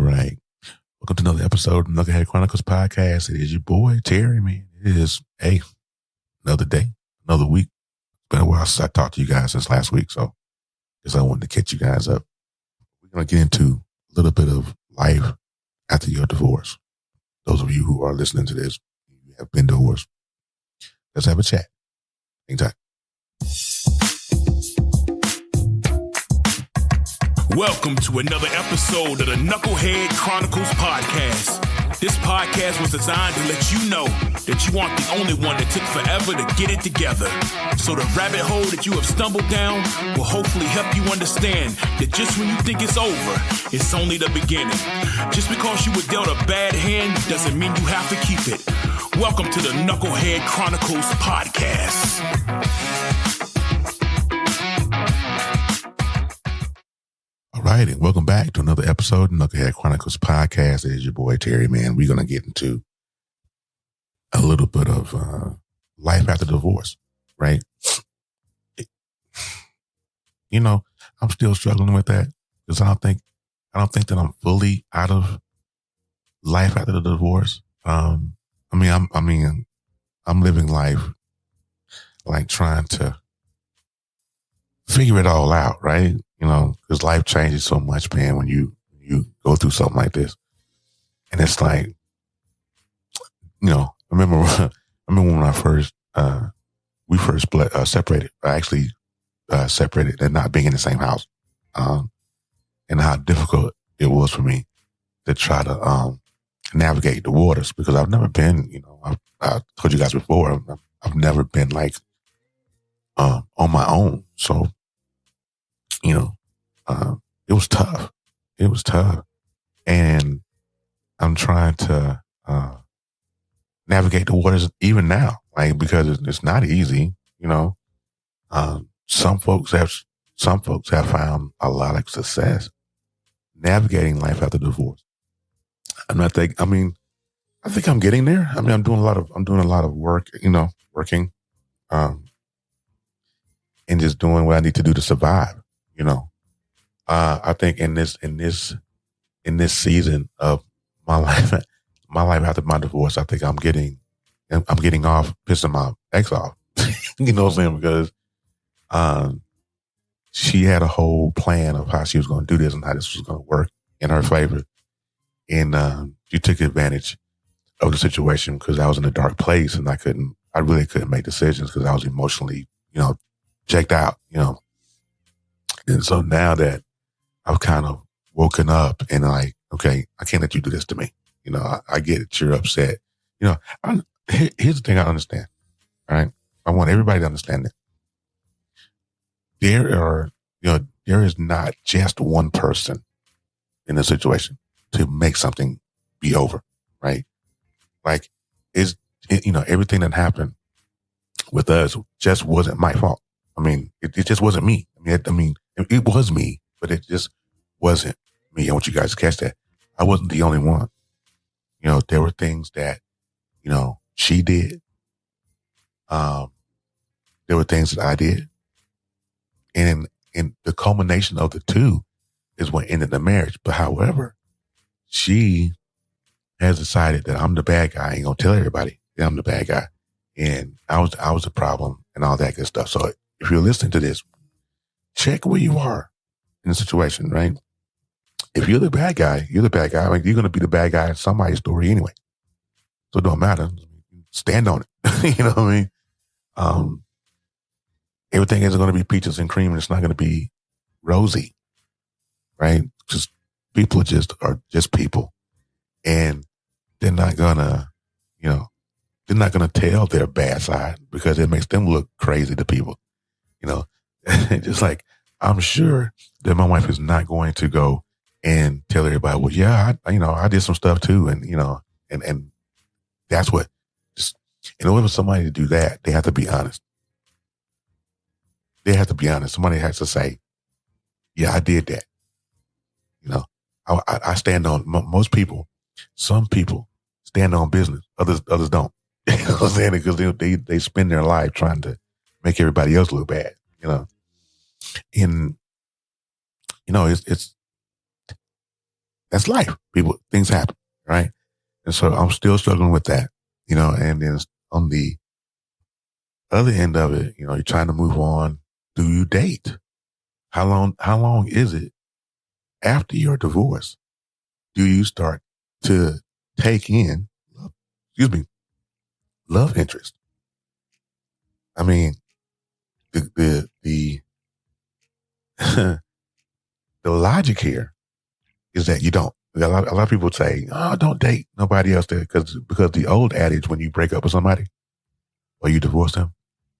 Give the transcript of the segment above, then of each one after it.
right. Welcome to another episode of Knucklehead Chronicles podcast. It is your boy, Terry, man. It is, another day, another week. It's been a while since I talked to you guys since last week, so I guess I wanted to catch you guys up. We're going to get into a little bit of life after your divorce. Those of you who are listening to this, you have been divorced. Let's have a chat. Anytime. Welcome to another episode of the Knucklehead Chronicles podcast. This podcast was designed to let you know that you aren't the only one that took forever to get it together. So the rabbit hole that you have stumbled down will hopefully help you understand that just when you think it's over, it's only the beginning. Just because you were dealt a bad hand doesn't mean you have to keep it. Welcome to the Knucklehead Chronicles podcast. All right, and welcome back to another episode of Knucklehead Chronicles podcast. It is your boy, Terry, man. We're going to get into a little bit of life after divorce, right? I'm still struggling with that because I don't think that I'm fully out of life after the divorce. I'm living life like trying to figure it all out, right? Because life changes so much, man, when you go through something like this. And it's like, I remember when we first separated. I actually separated and not being in the same house. And how difficult it was for me to try to navigate the waters because I've never been, I told you guys before, I've never been like on my own. So, it was tough. It was tough. And I'm trying to navigate the waters even now, like, because it's not easy, Some folks have found a lot of success navigating life after divorce. I think I'm getting there. I'm doing a lot of work, working, and just doing what I need to do to survive, I think in this season of my life after my divorce, I think I'm getting off, pissing my ex off. You know what I'm saying? Because she had a whole plan of how she was going to do this and how this was going to work in her favor. And she took advantage of the situation because I was in a dark place and I really couldn't make decisions because I was emotionally, checked out, And so now that I've kind of woken up and like, okay, I can't let you do this to me. I get it. You're upset. Here's the thing I understand. All right. I want everybody to understand that there is not just one person in a situation to make something be over. Right. Like everything that happened with us just wasn't my fault. It just wasn't me. It was me, but it just wasn't me. I want you guys to catch that. I wasn't the only one. There were things that, she did. There were things that I did. And the culmination of the two is what ended the marriage. But however, she has decided that I'm the bad guy. I ain't gonna tell everybody that I'm the bad guy. And I was the problem and all that good stuff. So if you're listening to this, check where you are in the situation, right? If you're the bad guy, you're the bad guy. You're going to be the bad guy in somebody's story anyway. So it don't matter. Stand on it. You know what I mean? Everything isn't going to be peaches and cream and it's not going to be rosy, right? Just people are just people. And they're not going to, tell their bad side because it makes them look crazy to people. Just like, I'm sure that my wife is not going to go and tell everybody, well, yeah, I did some stuff too. And, and that's what, just in order for somebody to do that, they have to be honest. They have to be honest. Somebody has to say, yeah, I did that. I stand on, most people, some people stand on business. Others don't. You know what I'm saying? Because they spend their life trying to make everybody else look bad, And, it's that's life. Things happen, right? And so I'm still struggling with that, and then on the other end of it, you're trying to move on. Do you date? How long is it after your divorce? Do you start to take in, love interest? I mean, the the logic here is that you don't. A lot of people say, "Oh, don't date nobody else," there because the old adage when you break up with somebody or you divorce them,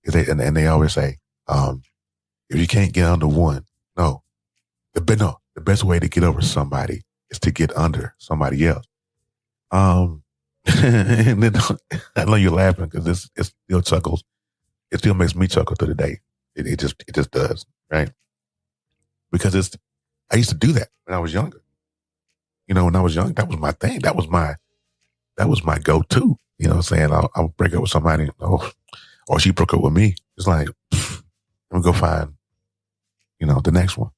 and they always say, if you can't get under one, no, the best way to get over somebody is to get under somebody else. And then I know you're laughing because it still chuckles. It still makes me chuckle to the day. It just does, right? Because I used to do that when I was younger. When I was young, that was my thing. That was my go-to. You know what I'm saying? I'll break up with somebody, or she broke up with me. It's like, let me go find, the next one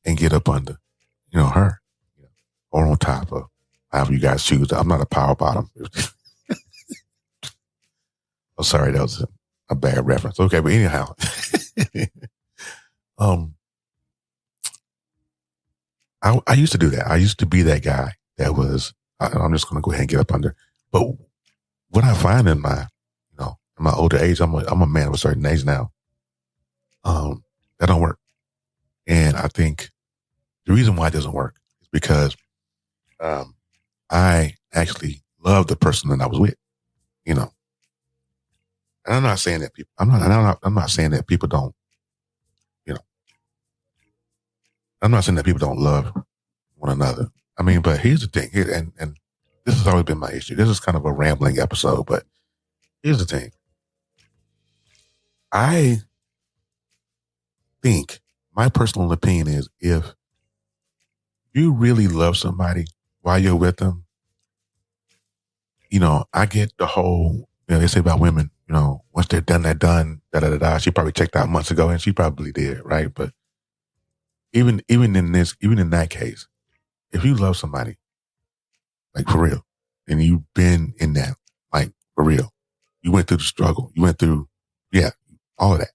and get up under, her, or on top of however you guys choose. I'm not a power bottom. Oh, sorry, that was a bad reference. Okay, but anyhow, I used to do that. I used to be that guy that was. I'm just going to go ahead and get up under. But what I find in my, in my older age, I'm a man of a certain age now. That don't work, and I think the reason why it doesn't work is because I actually love the person that I was with. And I'm not saying that people. I'm not saying that people don't. I'm not saying that people don't love one another. I mean, but here's the thing, and this has always been my issue. This is kind of a rambling episode, but here's the thing. I think my personal opinion is if you really love somebody while you're with them, I get the whole, they say about women, once they're done, they're done, da-da-da-da. She probably checked out months ago, and she probably did, right? But even in that case, if you love somebody, like for real, and you've been in that, like for real, you went through the struggle, you went through, all of that.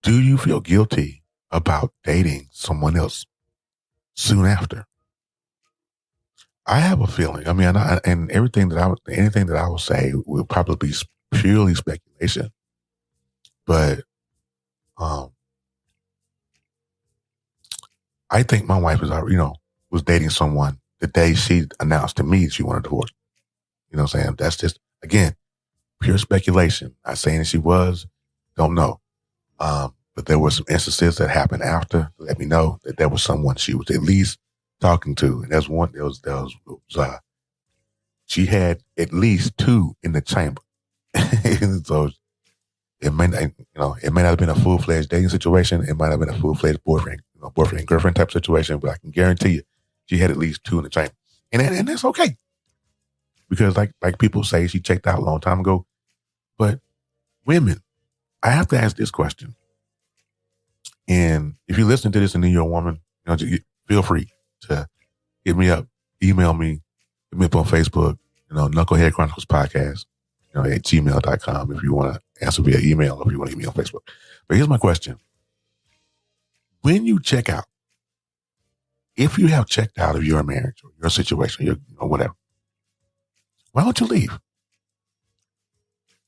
Do you feel guilty about dating someone else soon after? I have a feeling. I mean, and anything that I will say will probably be purely speculation. But I think my wife was dating someone the day she announced to me she wanted a divorce. You know what I'm saying? That's just, again, pure speculation. Not saying that she was, don't know. But there were some instances that happened after to let me know that there was someone she was at least talking to. And she had at least two in the chamber. So it may not have been a full-fledged dating situation. It might have been a full-fledged boyfriend and girlfriend type situation, but I can guarantee you she had at least two in the chamber. And that's okay. Because like people say, she checked out a long time ago. But women, I have to ask this question. And if you listen to this and then you're a woman, feel free to hit me up, email me, hit me up on Facebook, Knucklehead Chronicles Podcast, at gmail.com if you want to answer via email or if you want to hit me on Facebook. But here's my question. When you check out, if you have checked out of your marriage or your situation, whatever, why don't you leave?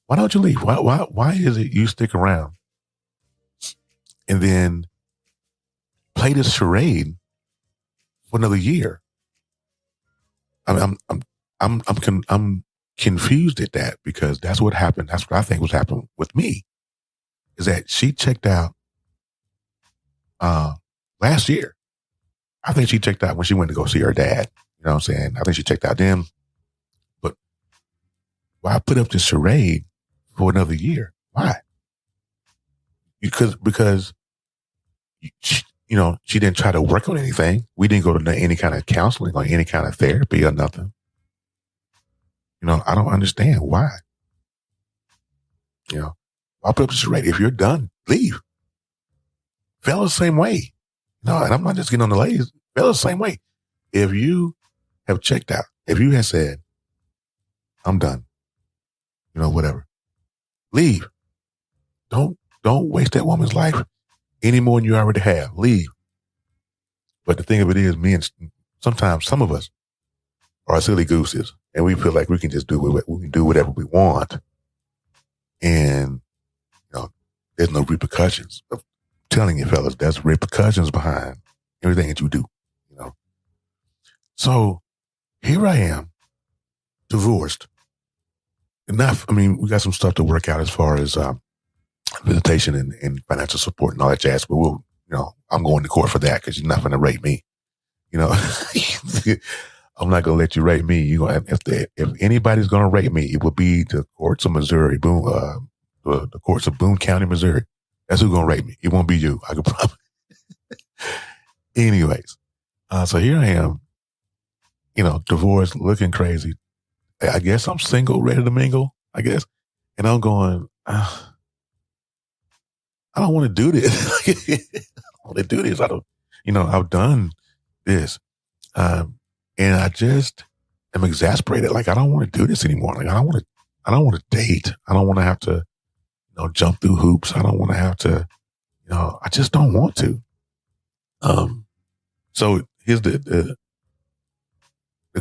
Why don't you leave? Why is it you stick around and then play this charade for another year? I'm confused at that because that's what happened. That's what I think was happening with me. Is that she checked out last year. I think she checked out when she went to go see her dad. You know what I'm saying? I think she checked out then. But why put up this charade for another year? Why? Because she didn't try to work on anything. We didn't go to any kind of counseling or any kind of therapy or nothing. I don't understand why. I'll put up this charade. If you're done, leave. Fellas, same way. And I'm not just getting on the ladies. Fellas, same way. If you have checked out, if you have said, I'm done, whatever, leave. Don't waste that woman's life any more than you already have. Leave. But the thing of it is, sometimes some of us are silly gooses, and we feel like we can just do whatever we want, and there's no repercussions. I'm telling you, fellas, there's repercussions behind everything that you do. So here I am, divorced. Enough. I mean, we got some stuff to work out as far as visitation and financial support and all that jazz. But I'm going to court for that because you're not going to rape me. I'm not going to let you rape me. If anybody's going to rape me, it will be the courts of Missouri, the courts of Boone County, Missouri. That's who's going to rape me. It won't be you. I can promise. Anyways, so here I am, divorced, looking crazy. I guess I'm single, ready to mingle, I guess. And I'm going, I don't want to do this. I don't want to do this. I've done this. And I just am exasperated. Like, I don't want to do this anymore. Like, I don't want to date. I don't want to have to, jump through hoops. I don't want to have to, I just don't want to. So here's the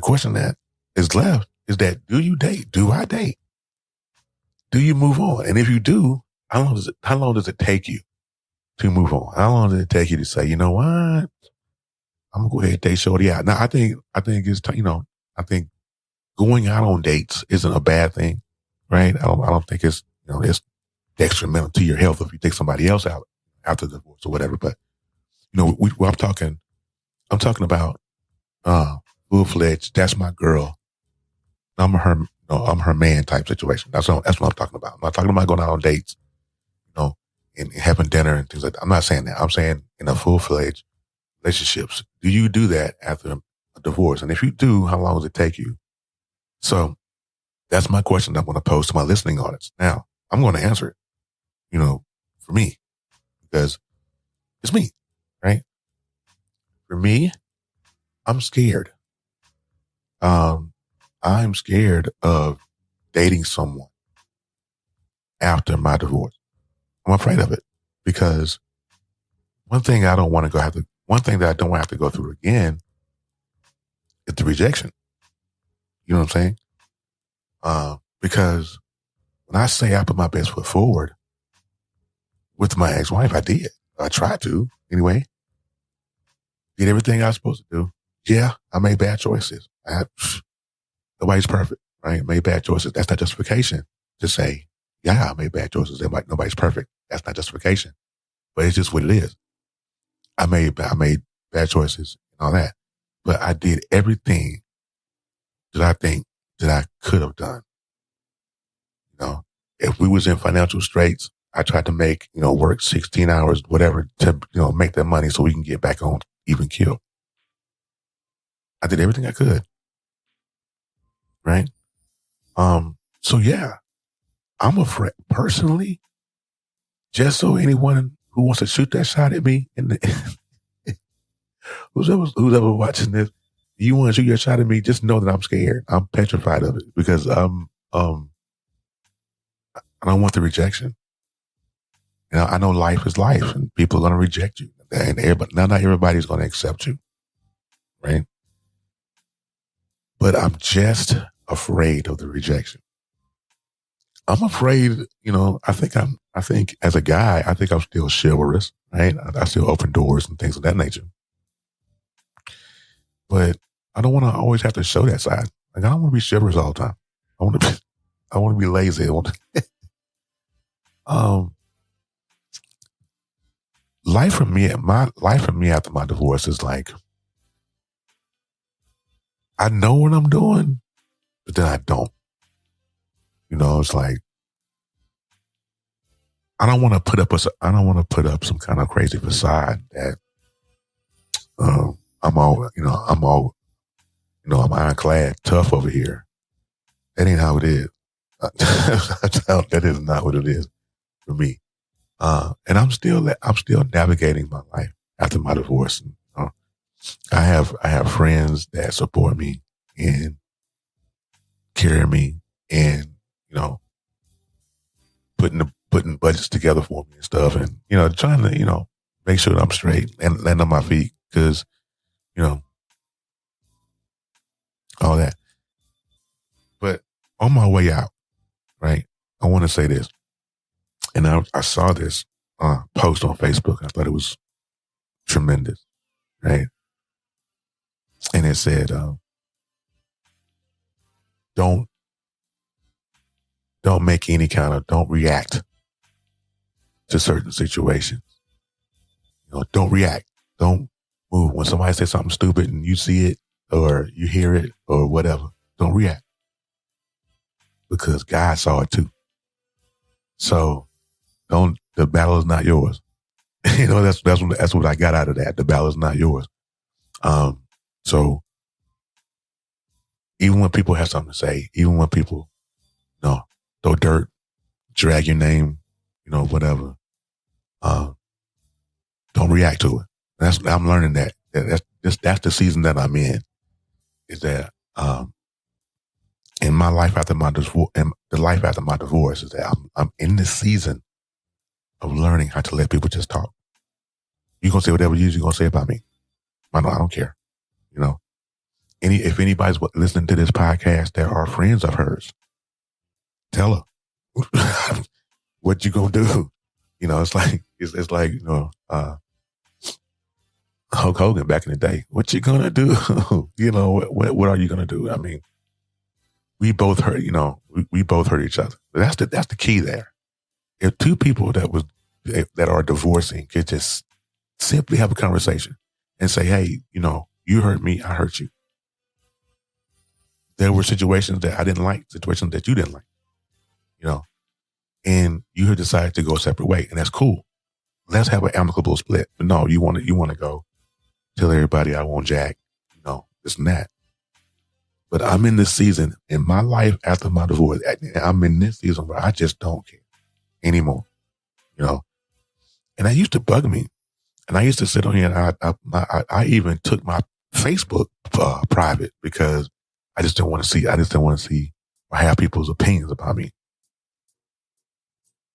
question that is left is that, do you date? Do I date? Do you move on? And if you do, how long does it take you to move on? How long does it take you to say, you know what? I'm gonna go ahead and date shorty out. Now, I think it's, I think going out on dates isn't a bad thing, right? I don't think it's, it's detrimental to your health if you take somebody else out after the divorce or whatever. But, I'm talking about, full-fledged, that's my girl. I'm her man type situation. That's what I'm talking about. I'm not talking about going out on dates, and having dinner and things like that. I'm not saying that. I'm saying in a full-fledged relationships. Do you do that after a divorce? And if you do, how long does it take you? So that's my question I'm going to pose to my listening audience. Now, I'm going to answer it, for me, because it's me, right? For me, I'm scared. I'm scared of dating someone after my divorce. I'm afraid of it because one thing that I don't want to have to go through again is the rejection. You know what I'm saying? Because when I say I put my best foot forward with my ex-wife, I did. I tried to anyway. Did everything I was supposed to do. Yeah, I made bad choices. Nobody's perfect, right? Made bad choices. That's not justification to say, yeah, I made bad choices. Nobody's perfect. That's not justification, but it's just what it is. I made bad choices and all that, but I did everything that I think that I could have done. If we was in financial straits, I tried to make, work 16 hours, whatever, to, make that money so we can get back on even keel. I did everything I could. Right. So yeah, I'm afraid personally, just so anyone who wants to shoot that shot at me and who's ever watching this, you want to shoot your shot at me, just know that I'm scared. I'm petrified of it because I don't want the rejection. I know life is life and people are going to reject you and not everybody's going to accept you. Right. But I'm just afraid of the rejection. I'm afraid, I think as a guy, I think I'm still chivalrous, right? I still open doors and things of that nature. But I don't want to always have to show that side. Like, I don't want to be chivalrous all the time. I want to be lazy. My life for me after my divorce is like, I know what I'm doing, but then I don't. It's like, I don't want to put up some kind of crazy facade that I'm ironclad tough over here. That ain't how it is. That is not what it is for me. And I'm still navigating my life after my divorce. I have friends that support me and carry me and, you know, putting budgets together for me and stuff, and, you know, trying to, you know, make sure that I'm straight and land on my feet, because, you know, all that. But on my way out, right, I want to say this, and I saw this post on Facebook. I thought it was tremendous, right? And it said, don't make any kind of, don't react to certain situations. You know, don't react. Don't move. When somebody says something stupid and you see it or you hear it or whatever, don't react, because God saw it too. So the battle is not yours. You know, that's what I got out of that. The battle is not yours. So even when people have something to say, even when people, you know, throw dirt, drag your name, you know, whatever, don't react to it. I'm learning that. That's the season that I'm in. Is that in my life after my divorce, and the life after my divorce, is that I'm in this season of learning how to let people just talk. You're gonna say whatever you're gonna say about me. I don't care. You know, if anybody's listening to this podcast that are friends of hers, tell her what you gonna do. You know, it's like you know, Hulk Hogan back in the day. What you gonna do? You know, what are you gonna do? I mean, we both hurt. You know, we both hurt each other. But that's the key there. If two people that are divorcing could just simply have a conversation and say, hey, you know, you hurt me, I hurt you. There were situations that I didn't like, situations that you didn't like, you know, and you had decided to go a separate way, and that's cool. Let's have an amicable split. But no, you want to go tell everybody I want Jack, you know, this and that. But I'm in this season in my life after my divorce. I'm in this season where I just don't care anymore, you know. And that used to bug me. And I used to sit on here and I even took my Facebook private, because I just didn't want to see or have people's opinions about me.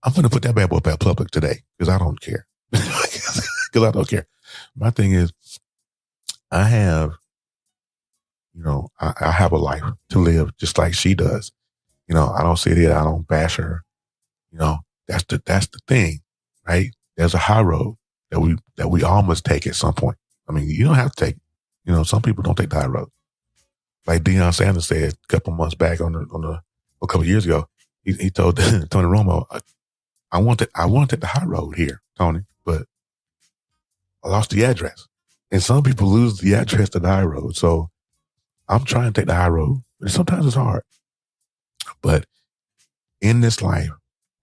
I'm going to put that bad boy back public today, because I don't care. Because I don't care. My thing is, I have, you know, I have a life to live just like she does. You know, I don't sit here, I don't bash her. You know, that's the thing, right? There's a high road that we all must take at some point. I mean, you don't have to take, you know, some people don't take the high road. Like Deion Sanders said a couple months back a couple of years ago, he told Tony Romo, I wanted the high road here, Tony, but I lost the address. And some people lose the address to the high road. So I'm trying to take the high road, but sometimes it's hard. But in this life,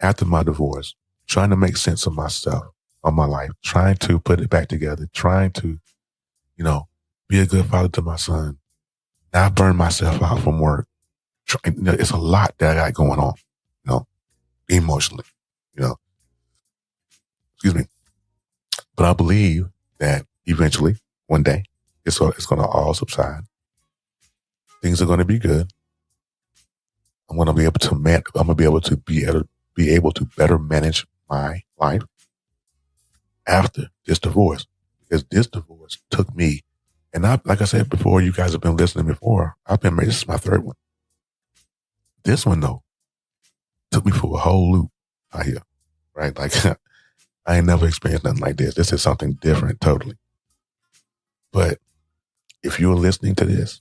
after my divorce, trying to make sense of myself, of my life, trying to put it back together, trying to, you know, be a good father to my son, not burn myself out from work. You know, it's a lot that I got going on, you know, emotionally, you know, excuse me. But I believe that eventually, one day, it's going to all subside. Things are going to be good. I'm going to be able to better manage my life after this divorce, because this divorce took me, and like I said before, you guys have been listening before, I've been married, this is my third one. This one, though, took me for a whole loop out here, right? Like, I ain't never experienced nothing like this. This is something different, totally. But if you're listening to this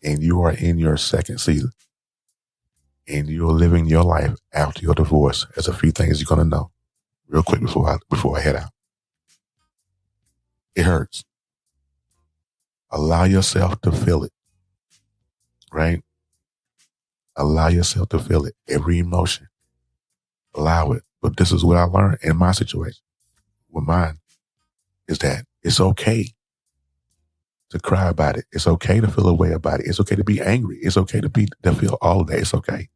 and you are in your second season and you're living your life after your divorce, there's a few things you're going to know real quick before I head out. It hurts. Allow yourself to feel it, right? Allow yourself to feel it. Every emotion. Allow it. But this is what I learned in my situation with mine, is that it's okay to cry about it. It's okay to feel a way about it. It's okay to be angry. It's okay to feel all of that. It's okay.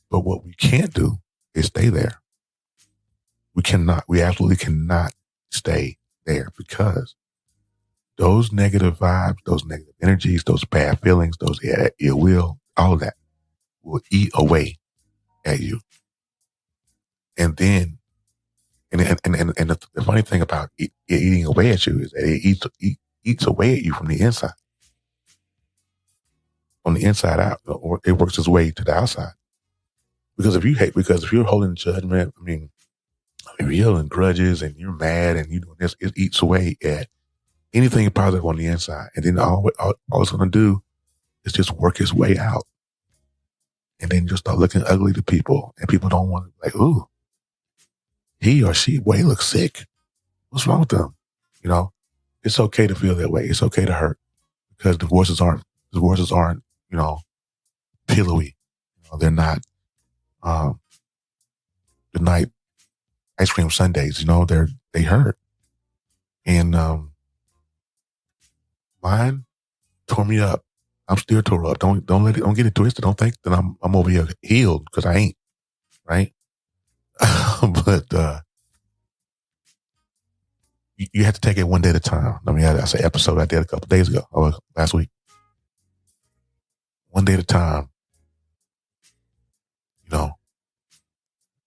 But what we can't do is stay there. We absolutely cannot stay there, because those negative vibes, those negative energies, those bad feelings, those ill will, all of that will eat away at you. And then, and the funny thing about it eating away at you is that it eats away at you from the inside. On the inside out, or it works its way to the outside. Because if you're holding judgment, if you're holding grudges and you're mad and you're doing this, it eats away at anything positive on the inside. And then all it's going to do is just work its way out. And then you'll start looking ugly to people, and people don't want to, like, ooh, he or she, boy, he looks sick. What's wrong with them? It's okay to feel that way. It's okay to hurt, because divorces aren't, pillowy. They're not, the night ice cream sundaes, they hurt. And, mine tore me up. I'm still tore up. Don't get it twisted. Don't think that I'm over here healed, because I ain't, right? But, you have to take it one day at a time. That's an episode I did a couple days ago, or last week. One day at a time.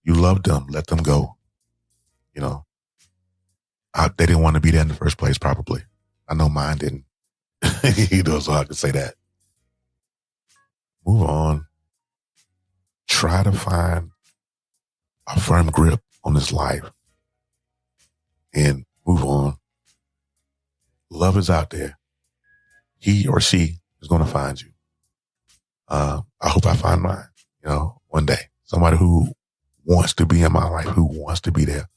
You love them, let them go. They didn't want to be there in the first place, probably. I know mine didn't. So I could say that. Move on. Try to find a firm grip on this life and move on. Love is out there. He or she is going to find you. I hope I find mine, one day. Somebody who wants to be in my life, who wants to be there.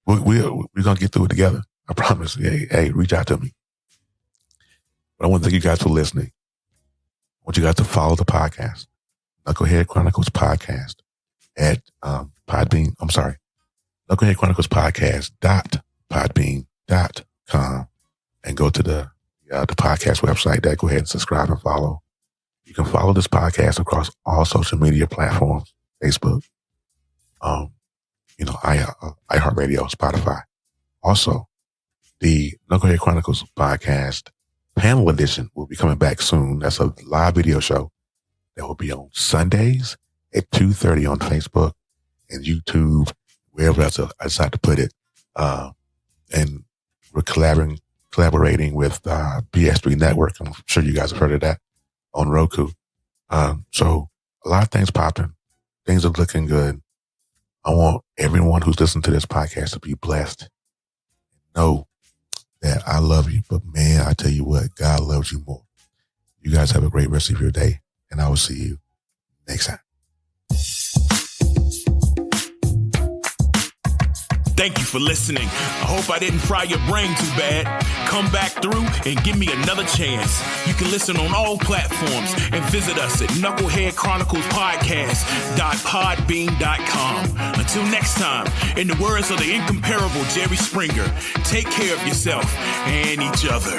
We're going to get through it together. I promise. Hey, reach out to me. But I want to thank you guys for listening. I want you guys to follow the podcast, Knucklehead Chronicles Podcast, at Podbean. I'm sorry, Knucklehead Chronicles Podcast.podbean.com, and go to the podcast website. There, go ahead and subscribe and follow. You can follow this podcast across all social media platforms: Facebook, iHeartRadio, Spotify. Also, the Knucklehead Chronicles Podcast Panel Edition will be coming back soon. That's a live video show that will be on Sundays at 2:30 on Facebook and YouTube, wherever else I decide to put it. And we're collaborating with BS3 Network. I'm sure you guys have heard of that, on Roku. So a lot of things popping. Things are looking good. I want everyone who's listening to this podcast to be blessed. Know that I love you, but man, I tell you what, God loves you more. You guys have a great rest of your day, and I will see you next time. Thank you for listening. I hope I didn't fry your brain too bad. Come back through and give me another chance. You can listen on all platforms and visit us at knuckleheadchroniclespodcast.podbean.com. Until next time, in the words of the incomparable Jerry Springer, take care of yourself and each other.